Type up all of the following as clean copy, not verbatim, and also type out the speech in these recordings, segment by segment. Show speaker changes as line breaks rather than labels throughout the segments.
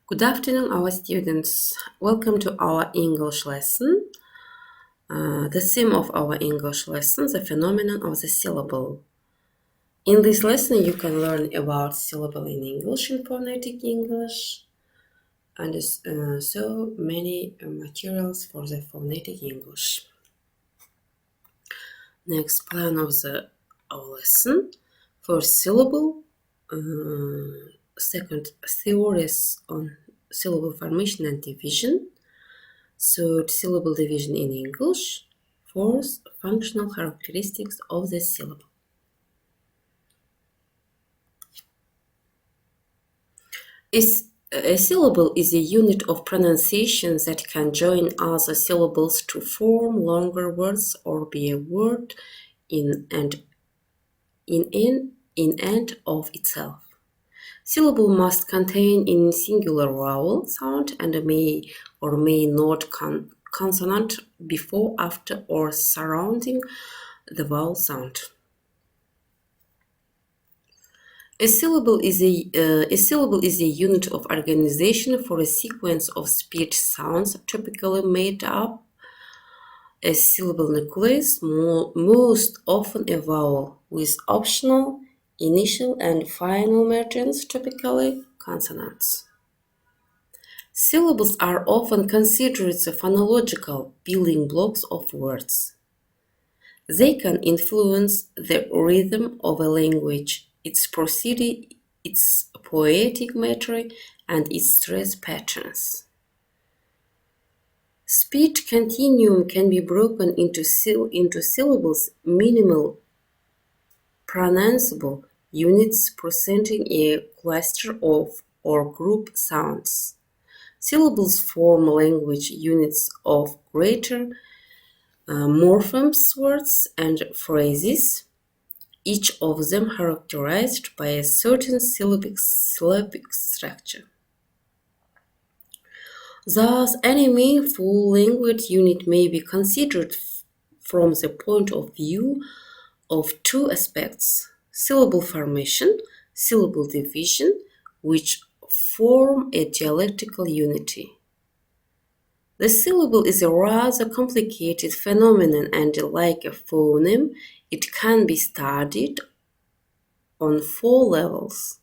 Good afternoon, our students. Welcome to our English lesson. The theme of our English lesson, the phenomenon of the syllable. In this lesson, you can learn about syllable in English, in phonetic English, and so many materials for the phonetic English. Next plan of our lesson. First, syllable. Second, theories on syllable formation and division. Third, syllable division in English. Fourth, functional characteristics of the syllable. A syllable is a unit of pronunciation that can join other syllables to form longer words or be a word in and of itself. Syllable must contain in singular vowel sound and may or may not consonant before, after, or surrounding the vowel sound. A syllable is a unit of organization for a sequence of speech sounds typically made up a syllable nucleus, most often a vowel, with optional initial and final mergings, typically consonants. Syllables are often considered the phonological building blocks of words. They can influence the rhythm of a language, its prosody, its poetic metre, and its stress patterns. Speech continuum can be broken into syllables, minimal pronounceable units presenting a cluster of or group sounds. Syllables form language units of greater morphemes, words, and phrases, each of them characterized by a certain syllabic structure. Thus, any meaningful language unit may be considered from the point of view of two aspects: syllable formation, syllable division, which form a dialectical unity. The syllable is a rather complicated phenomenon, and like a phoneme, it can be studied on 4 levels: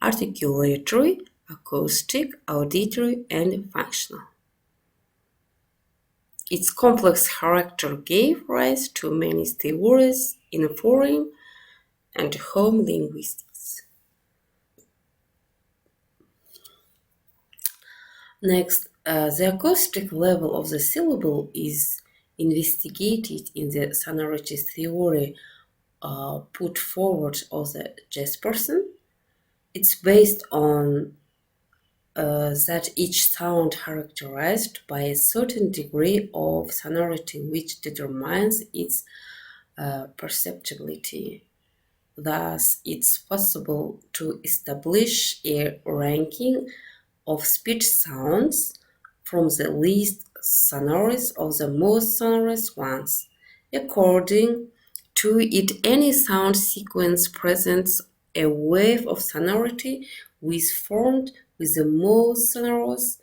articulatory, acoustic, auditory, and functional. Its complex character gave rise to many theories in foreign and home linguistics. Next, the acoustic level of the syllable is investigated in the sonority theory put forward by the Jesperson. It's based on that each sound characterized by a certain degree of sonority which determines its perceptibility. Thus, it's possible to establish a ranking of speech sounds from the least sonorous of the most sonorous ones. According to it, any sound sequence presents a wave of sonority which formed with the most sonorous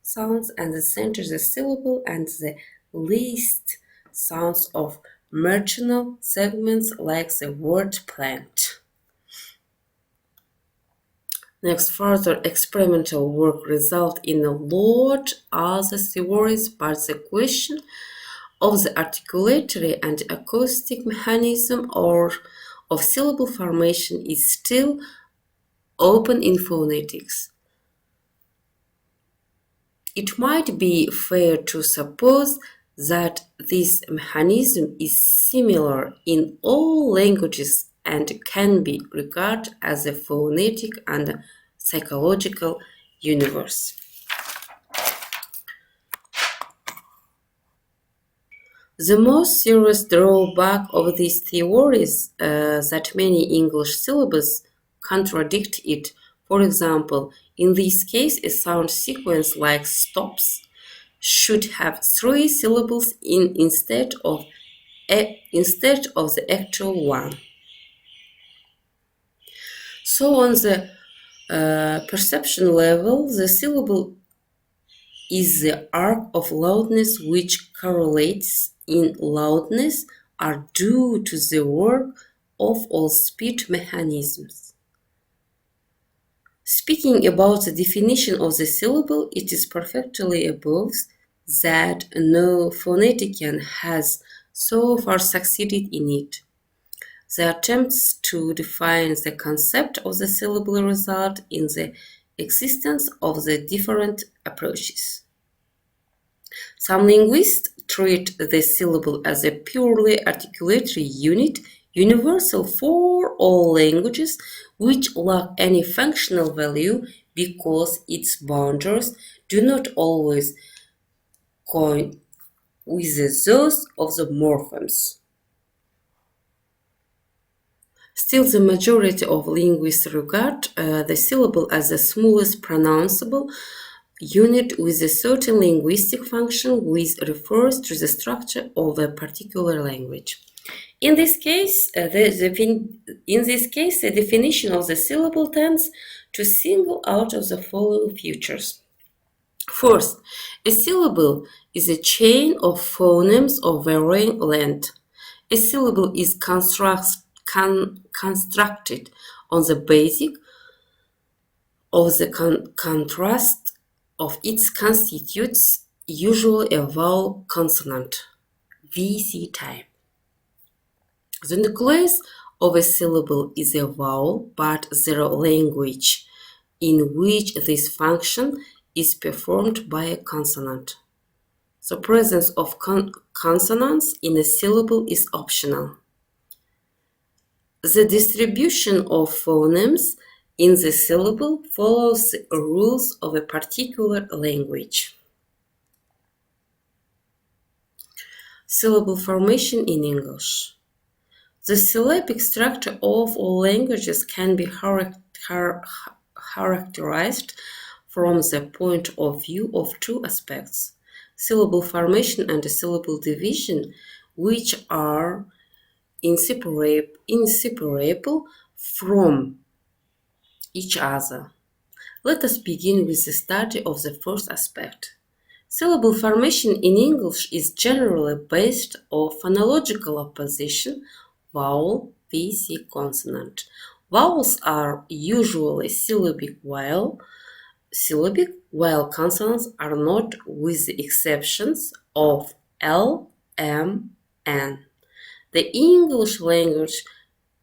sounds and the center the syllable and the least sounds of marginal segments like the word plant. Next, further experimental work resulted in a lot other theories, but the question of the articulatory and acoustic mechanism or of syllable formation is still open in phonetics. It might be fair to suppose that this mechanism is similar in all languages and can be regarded as a phonetic and psychological universe. The most serious drawback of these theories is that many English syllables contradict it. For example, in this case, a sound sequence like stops should have 3 syllables instead of the actual one. So on the Perception level, the syllable is the arc of loudness which correlates in loudness are due to the work of all speech mechanisms. Speaking about the definition of the syllable, it is perfectly obvious that no phonetician has so far succeeded in it. The attempts to define the concept of the syllable result in the existence of the different approaches. Some linguists treat the syllable as a purely articulatory unit, universal for all languages, which lack any functional value because its boundaries do not always coincide with those of the morphemes. Still, the majority of linguists regard the syllable as the smallest pronounceable unit with a certain linguistic function which refers to the structure of a particular language. In this case, the definition of the syllable tends to single out of the following features. First, a syllable is a chain of phonemes of varying length. A syllable is constructed on the basis of the contrast of its constituents, usually a vowel consonant, VC type. The nucleus of a syllable is a vowel, but the language in which this function is performed by a consonant. The presence of consonants in a syllable is optional. The distribution of phonemes in the syllable follows the rules of a particular language. Syllable formation in English. The syllabic structure of all languages can be characterized from the point of view of two aspects: syllable formation and syllable division, which are inseparable from each other. Let us begin with the study of the first aspect. Syllable formation in English is generally based on phonological opposition, vowel, VC consonant. Vowels are usually syllabic while consonants are not, with the exceptions of L, M, N. The English language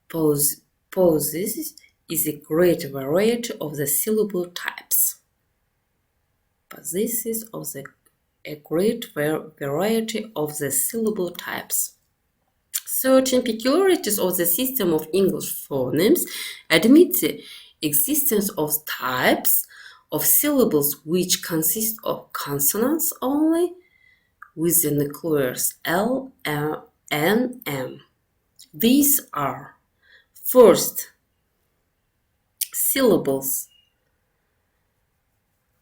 possesses a great variety of the syllable types. Certain peculiarities of the system of English phonemes admit the existence of types of syllables which consist of consonants only, with the nuclears L, N, M. These are: first, syllables,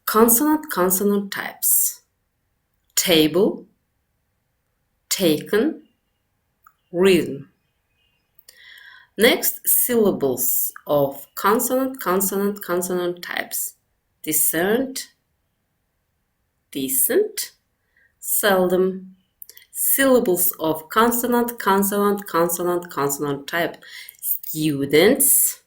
consonant types: table, taken, rhythm. Next, syllables of consonant types: descent, decent, seldom. Syllables of consonant type: students.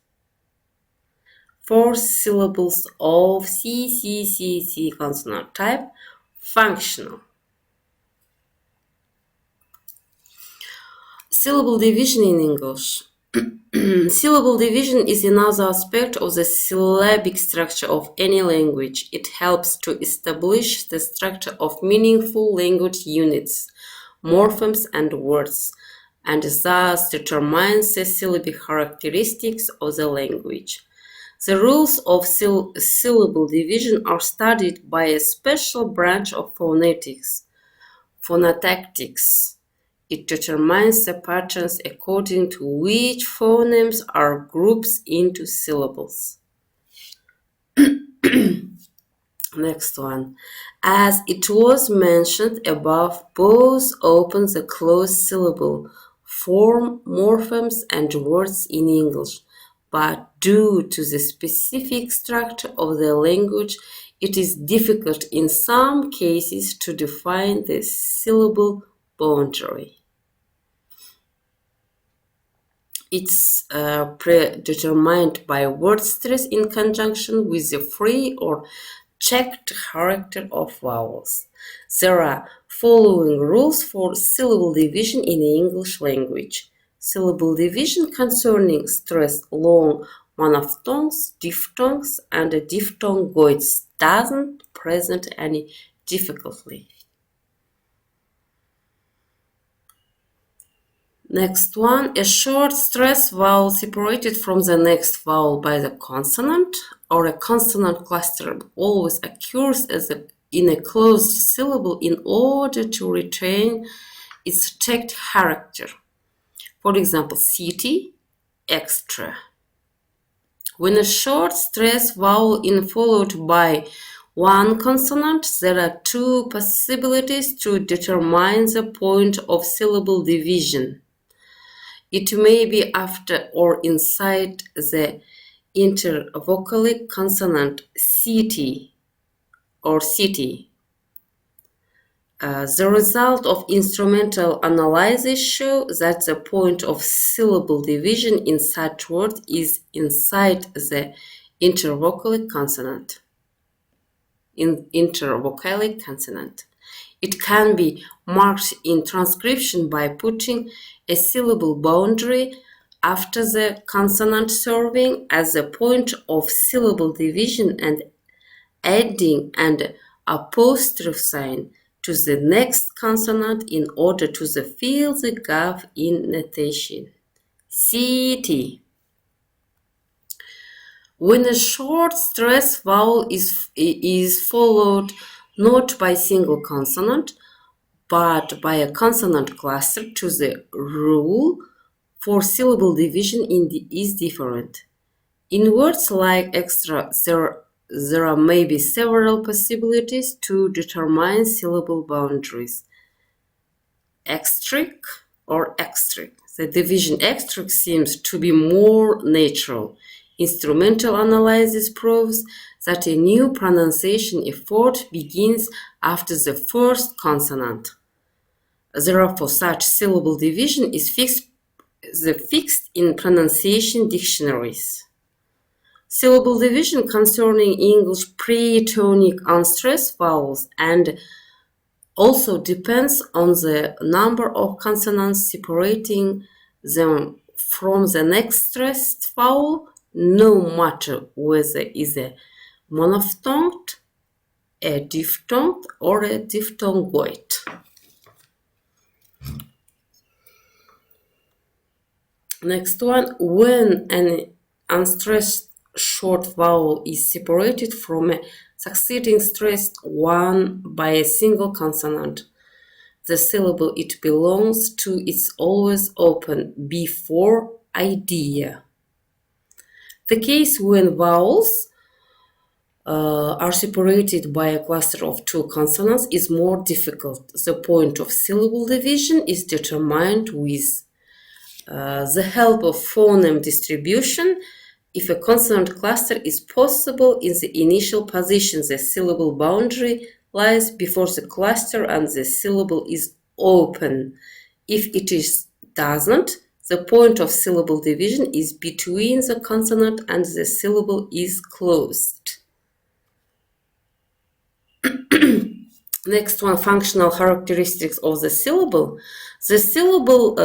4 syllables of C consonant type: functional. Syllable division in English. Syllable division is another aspect of the syllabic structure of any language. It helps to establish the structure of meaningful language units, morphemes, and words, and thus determines the syllabic characteristics of the language. The rules of syllable division are studied by a special branch of phonetics, phonotactics. It determines the patterns according to which phonemes are grouped into syllables. Next one. As it was mentioned above, both open the closed syllable form morphemes and words in English. but due to the specific structure of the language, it is difficult in some cases to define the syllable boundary. It's predetermined by word stress in conjunction with the free or checked character of vowels. There are following rules for syllable division in the English language. Syllable division concerning stressed long monophthongs, diphthongs, and diphthongoids doesn't present any difficulty. Next one, a short stressed vowel separated from the next vowel by the consonant or a consonant cluster always occurs in a closed syllable in order to retain its checked character. For example, city, extra. When a short stressed vowel is followed by one consonant, there are two possibilities to determine the point of syllable division. It may be after or inside the intervocalic consonant city or city. The result of instrumental analysis show that the point of syllable division in such words is inside the intervocalic consonant. It can be marked in transcription by putting a syllable boundary after the consonant serving as a point of syllable division and adding an apostrophe sign to the next consonant in order to fill the gap in notation. City. When a short stressed vowel is followed not by single consonant, but by a consonant cluster, to the rule for syllable division is different. In words like extra, there are maybe several possibilities to determine syllable boundaries. Extric or extric. The division extric seems to be more natural. Instrumental analysis proves that a new pronunciation effort begins after the first consonant. Therefore, such syllable division is fixed in pronunciation dictionaries. Syllable division concerning English pre-tonic unstressed vowels and also depends on the number of consonants separating them from the next stressed vowel, no matter whether it is a monophthonged, a diphthonged, or a diphthongoid. Next one, when an unstressed short vowel is separated from a succeeding stressed one by a single consonant, the syllable it belongs to is always open before idea. The case when vowels are separated by a cluster of two consonants is more difficult. The point of syllable division is determined with the help of phoneme distribution. If a consonant cluster is possible in the initial position, the syllable boundary lies before the cluster and the syllable is open. If it doesn't, the point of syllable division is between the consonant and the syllable is closed. Next one, functional characteristics of the syllable. The syllable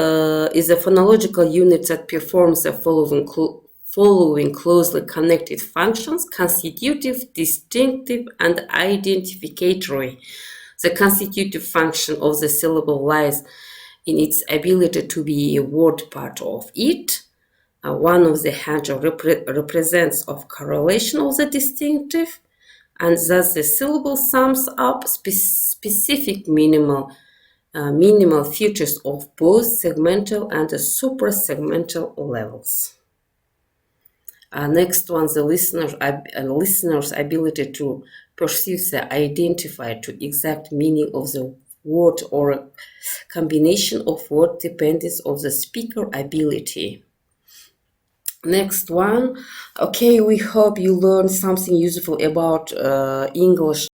is a phonological unit that performs the following closely connected functions: constitutive, distinctive, and identificatory. The constitutive function of the syllable lies in its ability to be a word part of it. One of the handle represents of correlation of the distinctive, and thus the syllable sums up specific minimal features of both segmental and suprasegmental levels. Next one, the listener's ability to perceive the identify to exact meaning of the word or a combination of word depends on the speaker ability. Next one. Okay, we hope you learned something useful about English